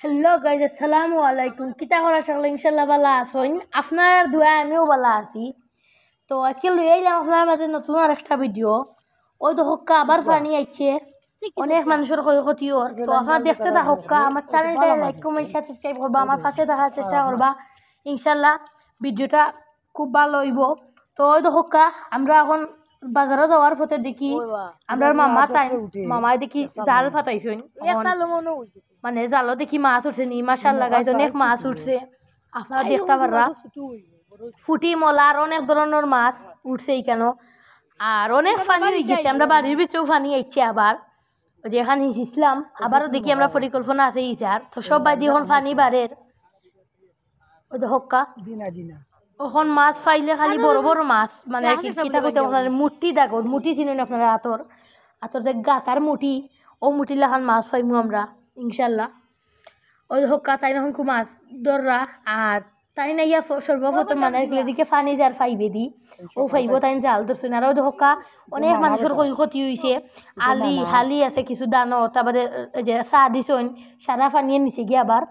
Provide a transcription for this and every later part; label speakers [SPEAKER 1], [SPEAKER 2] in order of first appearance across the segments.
[SPEAKER 1] Hello guys, আসসালামু আলাইকুম। কিতা করা সকলে ইনশাল্লাহ ভালো আছেন। আপনার দোয়া আমিও ভালো আছি। তো আজকে লই আইলাম আপনার মাঝে নতুন আর একটা ভিডিও। ওই তো হক্কা আবার পানি আইছে, অনেক মানুষের ক্ষয়ক্ষতি ওর। তো আপনার দেখতে থাকা, আমার চ্যানেলটা লাইক কমেন্ট সাবস্ক্রাইব করবা, আমার পাশে থাকার চেষ্টা করবা। ইনশাল্লাহ ভিডিওটা খুব ভালো হইব। তো ওই তো হক্কা আমরা এখন বাজারে যাওয়ার পথে দেখি আমরা মামায় দেখি জাল ফাটাইছেন, মানে জালো দেখি মাছ উঠছে নি। মাশাআল্লাহ গাইস, অনেক মাছ উঠছে, আপনারা দেখতে পাররা। ফুটি মলা আর অনেক ধরনের মাছ উঠছে এইখানে। আর অনেক পানি হয়ে গেছে, আমরা বাড়ির ভিতরেও পানি আইছে। আবার যেখানে হিসিছিলাম আবারও দেখি আমরা পরিকল্পনা আছে ইসার। তো সব বাদি এখন পানি বাড়ের। ওই তো হক্কা এখন মাছ পাইলে খালি বড় বড় মাছ, মানে কিতা কইতে আপনার মুঠি দেখো, মুঠি চিনেন আপনারা, আতর আতর যে গাতার মুঠি, ও মুঠি লাখান মাছ পাইমু আমরা ইনশাল্লাহ। ওই হক্কা তাই এখন খুব মাছ ধররা। আর তাই না ইয়া সর্বপ্রথম মানে এদিকে ফানি যার ফাইবে দি ও ফাইব, তাই জাল ধরছে না। আর ওই হক্কা অনেক মানুষের ক্ষতি হয়েছে। হালি আছে কিছু দানো, তারপরে যে চাহ দিছন সারা ফানিয়ে নিচে গিয়ে আবার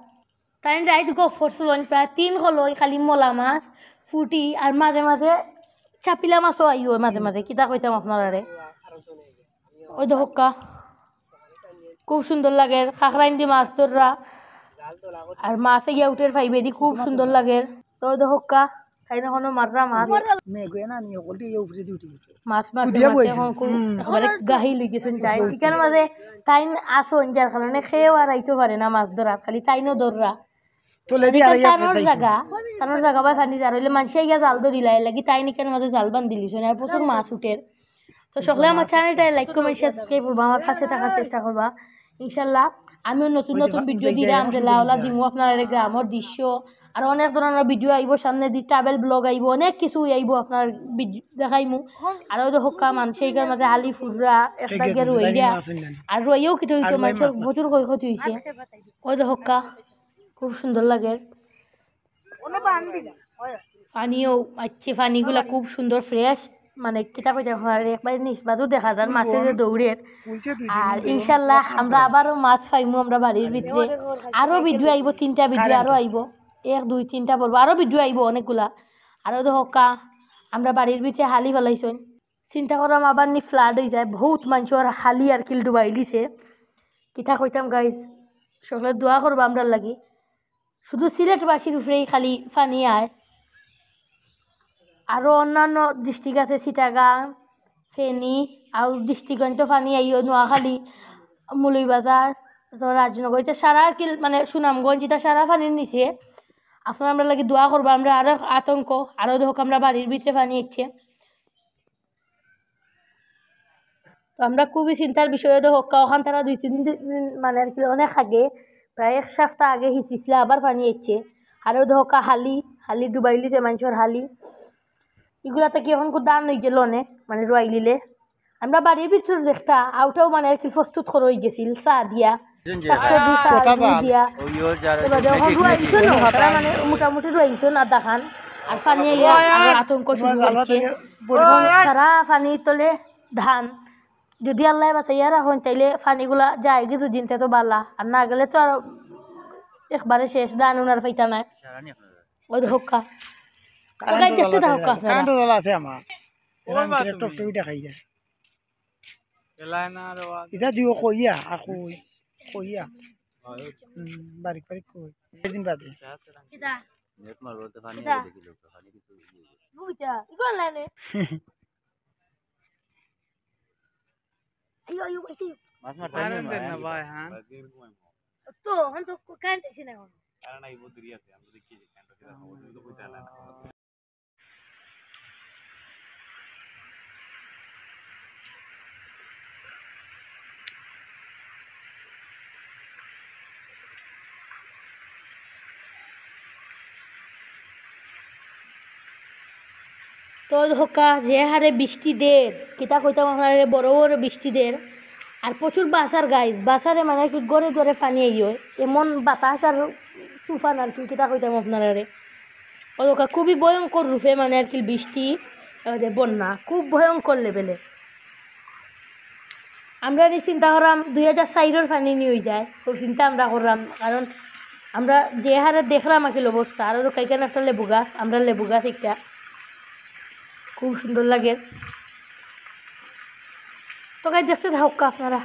[SPEAKER 1] তাই যাই গপ করছিলেন। প্রায় 3 হলো খালি মলা মাছ, ফুটি আর মাঝে মাঝে চাপিলা মাছও আইও মাঝে মাঝে। কিতা কইতাম আপনারা, ওই তো হক্কা খুব সুন্দর লাগে খাখরাইন দি মাছ ধররা। আর মাছে গিয়া উঠে ফাইবে দি খুব সুন্দর লাগে। তো ওই তো হক্কা তাই না কোনো মাররা মাছ মাছ গাহি লই গেছেন তাই এখানে মাঝে তাই আসন, যার কারণে খেয়েও আর আইতে পারে না মাছ ধরা, খালি তাইনও ধররা তানোর জায়গা বা খানি যার হইলে মানুষ গিয়া জাল ধরিলাই লাগি তাই নিকেন মাঝে জাল বান দিলিস আর প্রচুর মাছ উঠের। তো সকলে আমার চ্যানেলটা লাইক কমেন্ট সাবস্ক্রাইব করবা, আমার পাশে থাকার চেষ্টা করবা ইনশাল্লাহ। আমিও নতুন নতুন ভিডিও দিলে আমদুল্লাহ দিব আপনার গ্রামের দৃশ্য আর অনেক ধরনের ভিডিও আইব সামনে দি, ট্রাভেল ব্লগ আইব, অনেক কিছু আইব আপনার দেখাইমু। আর ওই হক্কা মানুষ এইখান মাঝে আলি ফুররা একটা গিয়ে রইয়া আর রইয়াও কিছু হইতো, মানুষের প্রচুর ক্ষয়ক্ষতি হয়েছে। ওই তো হক্কা খুব সুন্দর লাগে। পানিও আচ্ছে, পানিগুলা খুব সুন্দর ফ্রেশ, মানে কিতাব একবার নিষ্পাতও দেখা যায় মাছের দৌড়ের। আর ইনশাল্লাহ আমরা আবারও মাছ পাইমু আমরা বাড়ির ভিতরে। আরও ভিডিও আইব, 3টা ভিডিও আরও আইব, 1 2 3টা বলবো, আরও ভিডিও আইব অনেকগুলা। আরও তো হক্কা আমরা বাড়ির ভিতরে হালি ফেলাইছেন। চিন্তা করলাম আবার নি ফ্লাড হয়ে যায়, বহুত মানুষের হালি আর কিল ডুবাই দিছে। কিতা কইতাম গাইজ, সকলে দোয়া করবো আমরা লাগি। শুধু সিলেটবাসীর উপরেই খালি ফানি আয়, আরও অন্যান্য ডিস্ট্রিক্ট আছে, চিটাগাং, ফেনী, আর ডিস্ট্রিক্ট তো ফানি আইও, নোয়াখালী, মৌলভীবাজার, রাজনগর, এটা সারা আর কি মানে সুনামগঞ্জ, এটা সারা ফানির নিচে। আপনারা আমরা লাগে দোয়া করবো, আমরা আরও আতঙ্ক আরও হোক আমরা বাড়ির ভিতরে ফানি ইচ্ছে। তো আমরা খুবই চিন্তার বিষয়ে তো হোক, ওখান তারা 2-3 দিন মানে আর কি অনেক আগে, প্রায় 1 সপ্তাহ আগে হিসিছিল আবার পানি ইচ্ছে। আরও ধোকা হালি ডুবাই লিছে মানুষের হালি, এগুলাতে কি এখন খুব দান হয়ে গেল অনেক, মানে রোয়াই লিলে আমরা বাড়ির ভিতর একটা আউটাও মানে আর কি প্রস্তুত করে হয়ে গেছিল চা দিয়া মানে মোটামুটি রয়েছে না দেখান। আর পানি আতঙ্ক শুরু হচ্ছে, সারা পানির তলে ধান। যদি আল্লাহ বাঁচাইয়া রাখুন তাইলে পানিগুলা যায় কিছু দিনতে তো বালা, আর না গেলে তো আর একবারে শেষ, ধান উনার ফাইতা নাই। ওই হক্কা দেখতে থাকা
[SPEAKER 2] এটা দিও কইয়া আর কইয়া বারিক বারিক কই দিন বাদে নেট মার বলতে পানি দেখিলো পানি কিছু বুইটা ইগল লাইনে আইও আইও আইতে মাছ মার টাইম না ভাই। হ্যাঁ তো হন তো কারেন্ট আছে না, কারণ আইবো দূরে আছে, আমরা দেখি যে কারেন্ট আছে না, ওই তো কইতা না।
[SPEAKER 1] তো হক্কা যে হারে বৃষ্টি দের, কিতা কইতাম আপনার বড় বড় বৃষ্টি দের। আর প্রচুর বাসার গাইজ, বাসারে মানে কি গড়ে গড়ে পানি আইয়, এমন বাতাস আর তুফান আর কি কিতা কইতাম আপনারা। ওকা খুবই ভয়ঙ্কর রূপে মানে আর কি বৃষ্টি, বন্যা খুব ভয়ঙ্কর লেভেলে। আমরা চিন্তা করলাম 2004 পানি নিয়ে যায়, খুব চিন্তা আমরা করলাম, কারণ আমরা যে হারে দেখলাম আকিল অবস্থা আরও কাইখানে একটা লেবু গাছ আমরা লেবু গাছ একটা খুব সুন্দর লাগে। তো গাছ দেখতে থাকুক আপনারা।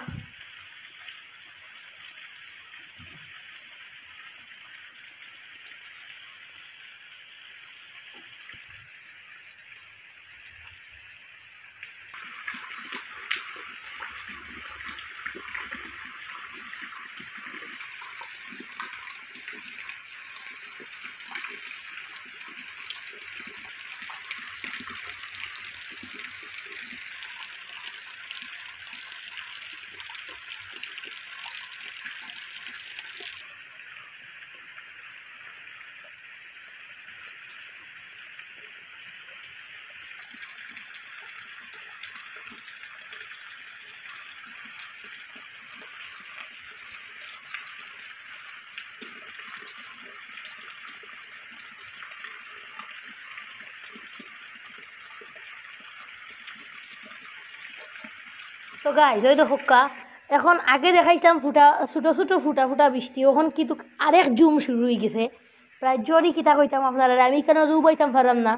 [SPEAKER 1] তো গাইজ ওই তো হোক্কা এখন আগে দেখাইতাম ফুটা ছোটো ছোটো ফুটা ফুটা বৃষ্টি এখন কিন্তু আরেক জুম শুরু হয়ে গেছে প্রায় জরি কিতা কইতাম আপনারা আমি কেন জু পাইতাম পারলাম না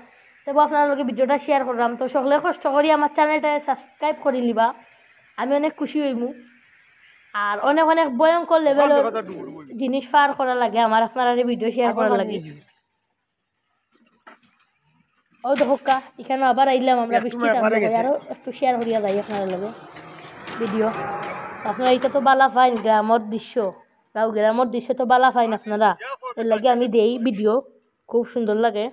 [SPEAKER 1] তবে আপনার লগে ভিডিওটা শেয়ার করলাম। তো সকলে কষ্ট করি আমার চ্যানেলটা সাবস্ক্রাইব করে নিবা আমি অনেক খুশি হইমু। আর অনেক অনেক ভয়ঙ্কর লেভেলের জিনিস পার করা লাগে আমার আপনারা ভিডিও শেয়ার করার লাগে। ও তো হোক্কা এখানে আবার আইলাম আমরা বৃষ্টি আরও একটু শেয়ার করিয়া যাই আপনার লগে ভিডিও। আপনারা এটা তো বালা ফাইন গ্রামের দৃশ্য গাঁও গ্রামের দৃশ্য তো বালা ফাইন আপনারা এর লাগে আমি দেই ভিডিও খুব সুন্দর লাগে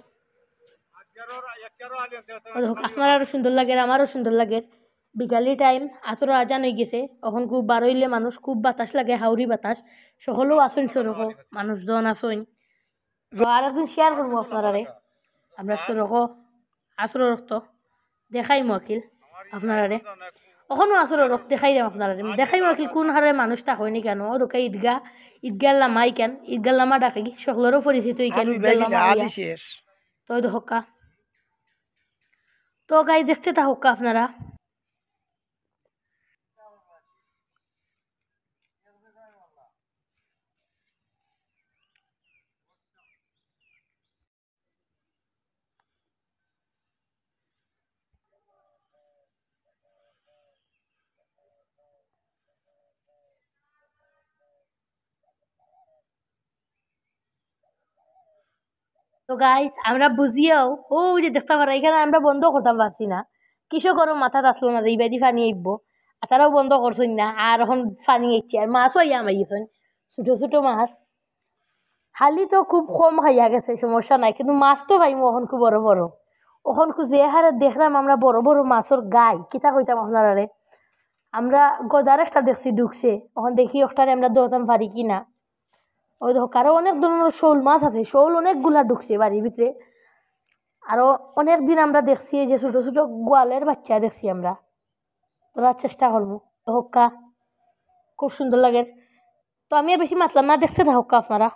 [SPEAKER 1] আপনার আরও সুন্দর লাগে আমারও সুন্দর লাগে। বিকালি টাইম আসর আজান হয়ে গেছে এখন খুব বার হইলে মানুষ খুব বাতাস লাগে হাওড়ি বাতাস সকলেও আসইন সরক মানুষজন আসইন। আর একদিন শেয়ার করবো আপনারারে আমরা সরক আসর রক্ত দেখাই মকিল আপনারারে ওখানো আসর রক্ত দেখাই দাম আপনারা দেখাই মকিল কোন হারে মানুষটা হয়নি কেন ও দোকাই ঈদগাহ লামাই কেন ঈদগাহ লামা ডাকে কি সকলেরও পরিচিত কেন ঈদগাহ লামা তো ওই হোক্কা। তো গাই দেখতে তা হোক্কা আপনারা। তো গাইস আমরা বুঝিয়াও ও যে দেখতে পারা এখানে আমরা বন্ধ করতাম পারছি না কৃষকেরও মাথা আসলো না যে এই বাদি পানি আইব আর তারাও বন্ধ করছেন না আর এখন পানি আইছে আর মাছও ইয়া মাইছেন ছোটো ছোটো মাছ খালি তো খুব কম খাইয়া গেছে সমস্যা নাই কিন্তু মাছ তো পাইমু এখন খুব বড় বড় ওখন যে হারে দেখলাম আমরা বড় বড় মাছের গাই কিতা কইতাম আপনারা আমরা গজার একটা দেখছি ঢুকছে ওখান দেখি ওটারে আমরা দৌড়াতাম পারি কি না। ওই দেখো আরও অনেক ধরনের শোল মাছ আছে শোল অনেকগুলা ঢুকছে বাড়ির ভিতরে আরও অনেক দিন আমরা দেখছি যে ছোটো ছোটো গোয়ালের বাচ্চা দেখছি আমরা তোলার চেষ্টা করবো। তো হোক্কা খুব সুন্দর লাগে। তো আমি বেশি মাতলাম না দেখতে থাকা আপনারা।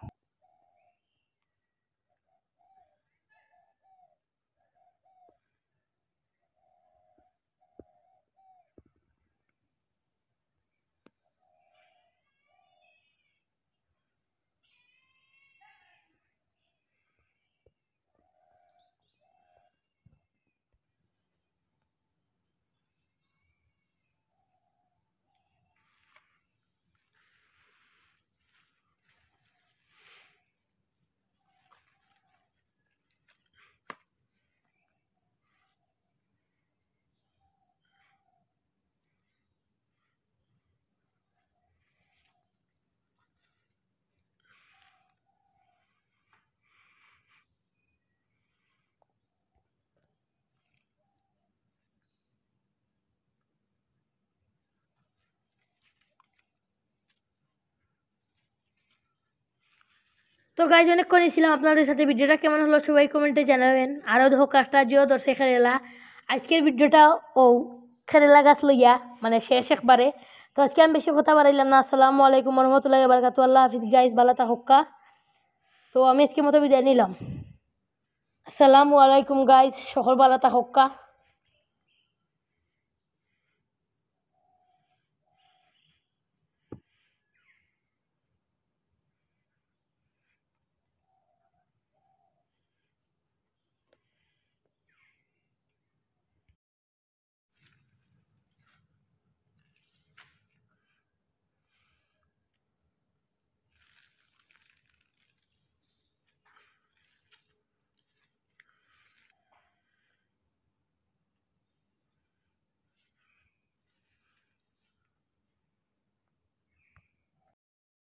[SPEAKER 1] তো গাইজ অনেকক্ষণ ছিলাম আপনাদের সাথে ভিডিওটা কেমন হলো সবাই কমেন্টে জানাবেন। আরও ধোক একটা জিও দর্শে খেরেলা আজকের ভিডিওটা ও খেরেলা গাছ লইয়া মানে শেষ একবারে। তো আজকে আমি বেশি কথা বাড়াইলাম না। আসসালামু আলাইকুম রহমতুল্লাহি ওয়া বারাকাতুহু। আল্লাহ হাফিজ গাইজ বালা থাকুকা। তো আমি আজকে মতো বিদায় নিলাম। আসসালামু আলাইকুম গাইজ সকল বালা থাকুকা।